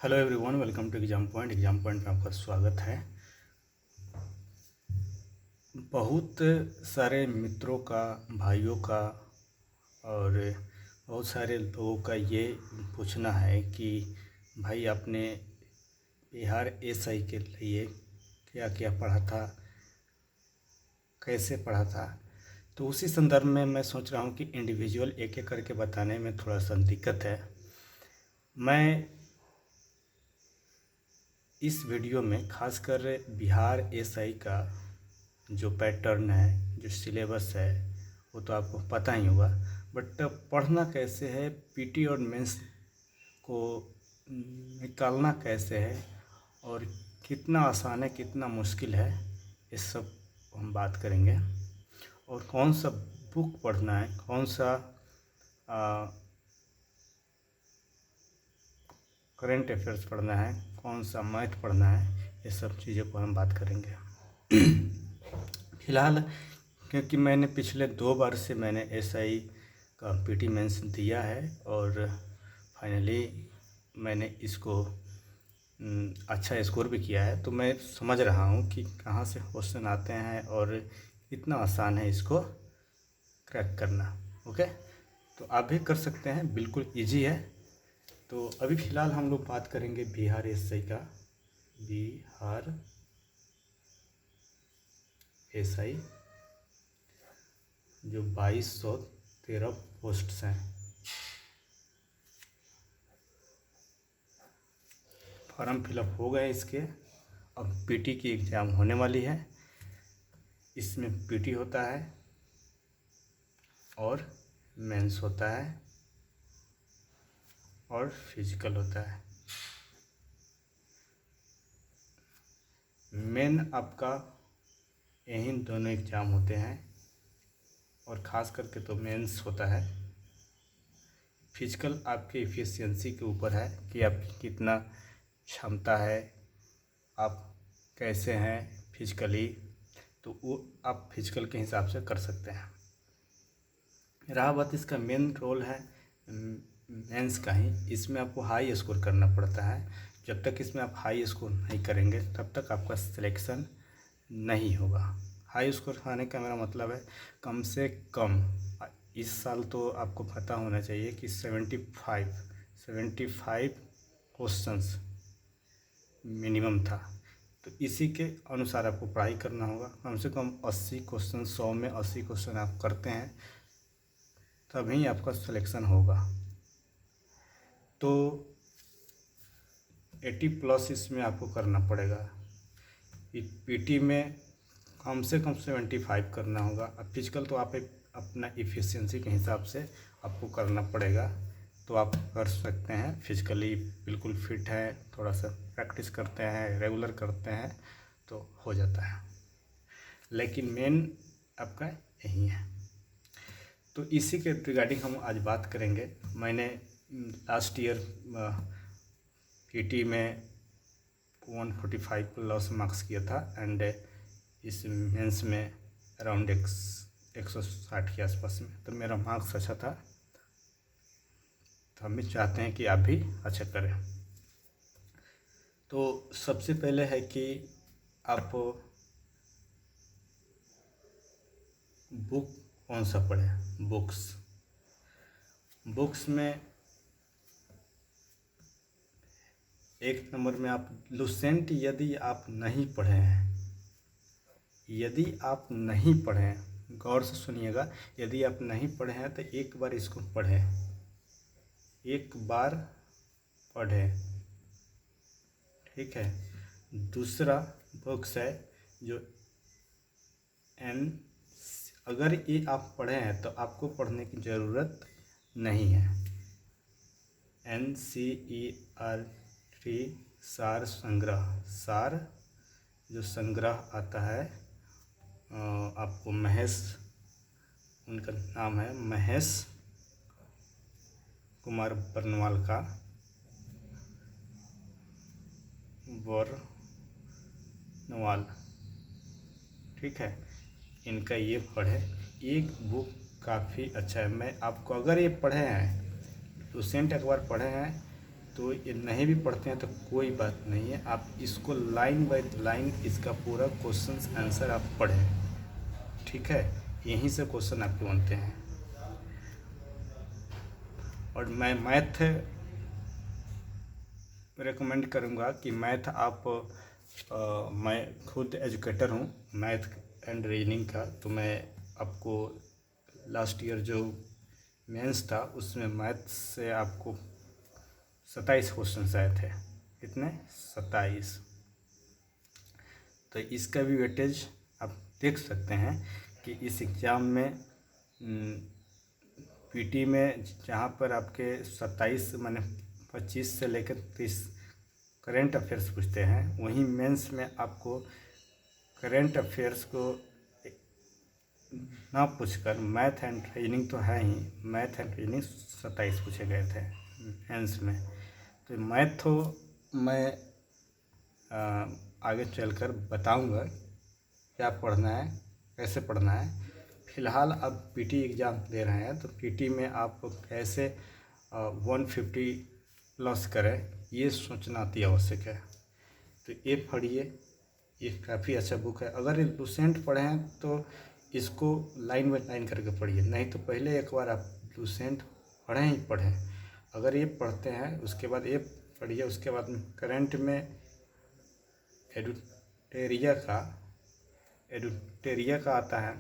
Hello everyone, welcome to exam point. Exam point में आपका स्वागत है। बहुत सारे मित्रों का, भाइयों का और बहुत सारे लोगों का ये पूछना है कि भाई आपने बिहार एसआई के लिए क्या क्या पढ़ा था, कैसे पढ़ा था। तो उसी संदर्भ में मैं सोच रहा हूँ कि इंडिविजुअल एक एक करके बताने में थोड़ा सा दिक्कत है। मैं इस वीडियो में खासकर बिहार एसआई का जो पैटर्न है, जो सिलेबस है, वो तो आपको पता ही होगा, बट पढ़ना कैसे है, पीटी और मेंस को निकालना कैसे है और कितना आसान है, कितना मुश्किल है, इस सब हम बात करेंगे। और कौन सा बुक पढ़ना है, कौन सा करेंट अफेयर्स पढ़ना है, कौन सा मैथ पढ़ना है, ये सब चीज़ों पर हम बात करेंगे। फिलहाल क्योंकि मैंने पिछले 2 बार से मैंने एसआई का पीटी मेंस दिया है और फाइनली मैंने इसको अच्छा स्कोर भी किया है, तो मैं समझ रहा हूँ कि कहाँ से क्वेश्चन आते हैं और कितना आसान है इसको क्रैक करना। ओके, तो आप भी कर सकते हैं, बिल्कुल इजी है। तो अभी फ़िलहाल हम लोग बात करेंगे बिहार एसआई का। बिहार एसआई जो 2213 पोस्ट्स हैं। फॉर्म फिलअप हो गए इसके। अब पीटी की एग्ज़ाम होने वाली है। इसमें पीटी होता है और मेंस होता है और फिजिकल होता है। मेन आपका यही दोनों एग्ज़ाम होते हैं और ख़ास करके तो मेंस होता है। फिजिकल आपके एफिशिएंसी के ऊपर है कि आपकी कितना क्षमता है, आप कैसे हैं फिजिकली, तो वो आप फिजिकल के हिसाब से कर सकते हैं। रहा बात इसका मेन रोल है मेंस का ही, इसमें आपको हाई स्कोर करना पड़ता है। जब तक इसमें आप हाई स्कोर नहीं करेंगे तब तक आपका सिलेक्शन नहीं होगा। हाई स्कोर आने का मेरा मतलब है कम से कम इस साल तो आपको पता होना चाहिए कि 75 क्वेश्चंस मिनिमम था। तो इसी के अनुसार आपको पढ़ाई करना होगा। कम से कम 80 क्वेश्चन, 100 में 80 क्वेश्चन आप करते हैं तभी आपका सिलेक्शन होगा। तो 80+ इसमें आपको करना पड़ेगा। पीटी में कम से कम 75 करना होगा। अब फिजिकल तो आप अपना इफ़िशियंसी के हिसाब से आपको करना पड़ेगा, तो आप कर सकते हैं। फिजिकली बिल्कुल फिट है, थोड़ा सा प्रैक्टिस करते हैं, रेगुलर करते हैं तो हो जाता है। लेकिन मेन आपका यही है। तो इसी के रिगार्डिंग हम आज बात करेंगे। मैंने लास्ट ईयर पीटी में 145+ मार्क्स किया था एंड इस मेंस में अराउंड 160 के आसपास में, तो मेरा मार्क्स अच्छा था। तो हम भी चाहते हैं कि आप भी अच्छा करें। तो सबसे पहले है कि आप बुक कौन सा पढ़ें। बुक्स में एक नंबर में आप लुसेंट, यदि आप नहीं पढ़े हैं, गौर से सुनिएगा, यदि आप नहीं पढ़े हैं तो एक बार इसको पढ़ें, ठीक है। दूसरा बुक्स है जो अगर ये आप पढ़े हैं तो आपको पढ़ने की ज़रूरत नहीं है। NCERT सार संग्रह जो संग्रह आता है, आपको उनका नाम है महेश कुमार बरनवाल का, ठीक है। इनका ये पढ़े, एक बुक काफ़ी अच्छा है। मैं आपको, अगर ये पढ़े हैं, लुसेंट एक बार पढ़े हैं तो ये नहीं भी पढ़ते हैं तो कोई बात नहीं है, आप इसको लाइन बाय लाइन इसका पूरा क्वेश्चन आंसर आप पढ़ें, ठीक है। यहीं से क्वेश्चन आपके बनते हैं। और मैं मैथ रेकमेंड करूँगा कि मैथ आप मैं खुद एजुकेटर हूँ मैथ एंड रीजनिंग का, तो मैं आपको लास्ट ईयर जो मेंस था उसमें मैथ से आपको 27 क्वेश्चन आए थे। कितने? 27। तो इसका भी वेटेज आप देख सकते हैं कि इस एग्ज़ाम में पीटी में जहाँ पर आपके 27 माने 25 से लेकर 30 करेंट अफेयर्स पूछते हैं, वहीं मेंस में आपको करेंट अफेयर्स को ना पूछकर मैथ एंड रीजनिंग तो है ही, मैथ एंड रीजनिंग 27 पूछे गए थे मेंस में। तो मैथ तो मैं आगे चलकर बताऊंगा क्या पढ़ना है, कैसे पढ़ना है। फ़िलहाल अब पीटी एग्ज़ाम दे रहे हैं तो पीटी में आप कैसे 150 प्लस करें ये सोचना अति आवश्यक है। तो ये पढ़िए, ये काफ़ी अच्छा बुक है। अगर लूसेंट पढ़े हैं तो इसको लाइन बाय लाइन करके पढ़िए, नहीं तो पहले एक बार आप लूसेंट पढ़ें ही पढ़ें। अगर ये पढ़ते हैं उसके बाद ये पढ़िए, उसके बाद करंट में एडुटेरिया का आता है,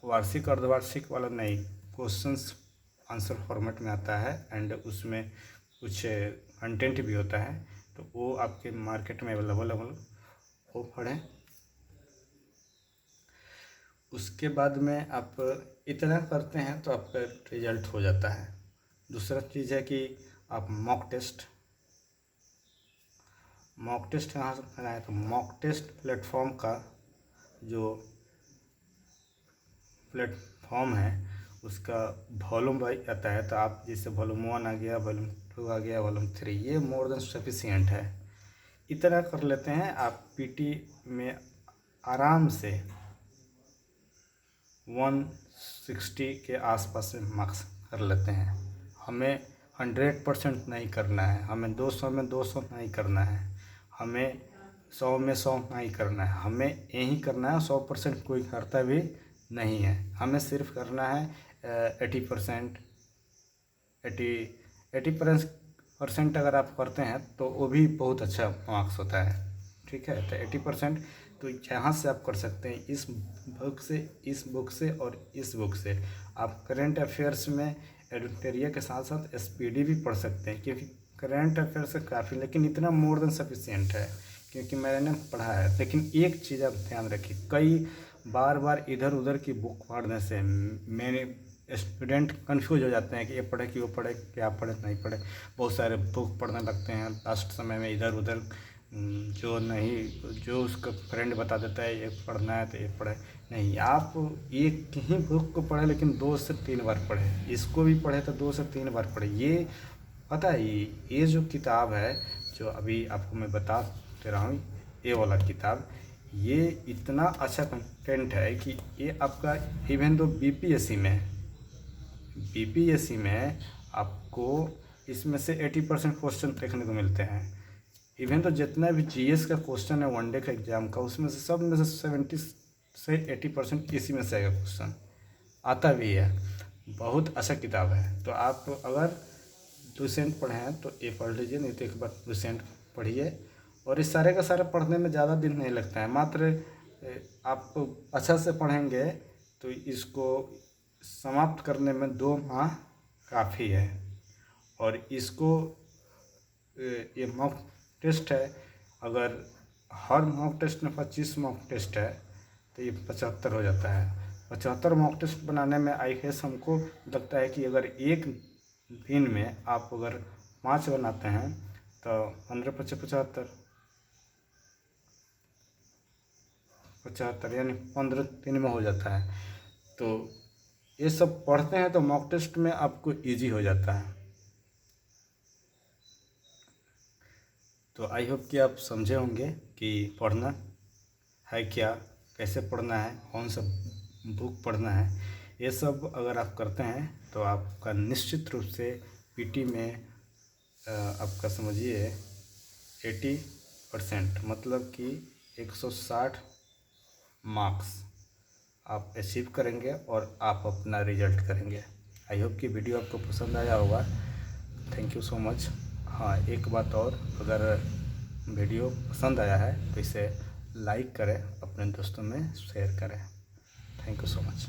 वार्षिक अर्धवार्षिक वाला नहीं, क्वेश्चंस आंसर फॉर्मेट में आता है एंड उसमें कुछ कंटेंट भी होता है, तो वो आपके मार्केट में अवेलेबल वो पढ़ें। उसके बाद में आप इतना करते हैं तो आपका रिजल्ट हो जाता है। दूसरा चीज़ है कि आप मॉक टेस्ट कहाँ से कराएं, तो मॉक टेस्ट प्लेटफॉर्म का जो प्लेटफॉर्म है उसका वॉल्यूम वाइज आता है, तो आप जैसे वॉल्यूम 1 आ गया, वॉल्यूम 2 आ गया, वॉल्यूम 3, ये मोर देन सफिशिएंट है। इतना कर लेते हैं आप पीटी में आराम से 160 के आसपास में मार्क्स कर लेते हैं। हमें 100% नहीं करना है, हमें 200 में 200 नहीं करना है, हमें 100 में 100 नहीं करना है, हमें यही करना है। 100% कोई करता भी नहीं है, हमें सिर्फ करना है 80%। 80% अगर आप करते हैं तो वो भी बहुत अच्छा मार्क्स होता है, ठीक है। तो 80% तो यहाँ से आप कर सकते हैं, इस बुक से और इस बुक से आप करेंट अफेयर्स में एडिटोरियल के साथ साथ एसपीडी भी पढ़ सकते हैं, क्योंकि करेंट अफेयर्स से काफ़ी, लेकिन इतना मोर देन सफिशिएंट है क्योंकि मैंने पढ़ा है। लेकिन एक चीज़ आप ध्यान रखिए, कई बार इधर उधर की बुक पढ़ने से मेरे स्टूडेंट कंफ्यूज हो जाते हैं कि ये पढ़े कि वो पढ़े, क्या पढ़े नहीं पढ़े। बहुत सारे बुक पढ़ने लगते हैं लास्ट समय में इधर उधर, जो उसका फ्रेंड बता देता है ये पढ़ना है तो ये पढ़े। नहीं, आप एक ही बुक को पढ़े लेकिन 2 से 3 बार पढ़े, इसको भी पढ़े तो 2 से 3 बार पढ़े। ये पता है, ये जो किताब है जो अभी आपको मैं बता दे रहा हूँ, ये वाला किताब, ये इतना अच्छा कंटेंट है कि ये आपका इवन तो बीपीएससी में आपको इसमें से 80% क्वेश्चन देखने को मिलते हैं। इवन तो जितना भी जीएस का क्वेश्चन है वनडे का एग्जाम का, उसमें से सब में से 70 से 80% इसी में से आएगा, क्वेश्चन आता भी है। बहुत अच्छा किताब है। तो आप अगर लूसेंट पढ़े हैं तो ये पढ़ लीजिए, नहीं तो एक बार लूसेंट पढ़िए। और इस सारे का सारा पढ़ने में ज़्यादा दिन नहीं लगता है, मात्र आप अच्छा से पढ़ेंगे तो इसको समाप्त करने में 2 माह काफ़ी है। और इसको ये मॉक टेस्ट है, अगर हर मॉक टेस्ट में 25 मॉक टेस्ट है तो ये 75 हो जाता है। 75 मॉक टेस्ट बनाने में आई गेस हमको लगता है कि अगर एक दिन में आप अगर 5 बनाते हैं तो 15 × 75 यानी 15 दिन में हो जाता है। तो ये सब पढ़ते हैं तो मॉक टेस्ट में आपको इजी हो जाता है। तो आई होप कि आप समझे होंगे कि पढ़ना है क्या, कैसे पढ़ना है, कौन सा बुक पढ़ना है। ये सब अगर आप करते हैं तो आपका निश्चित रूप से पीटी में आपका समझिए 80% मतलब कि 160 मार्क्स आप अचीव करेंगे और आप अपना रिजल्ट करेंगे। आई होप कि वीडियो आपको पसंद आया होगा। Thank you so much. हाँ, एक बात और, अगर वीडियो पसंद आया है तो इसे लाइक करें, अपने दोस्तों में शेयर करें। Thank you so much.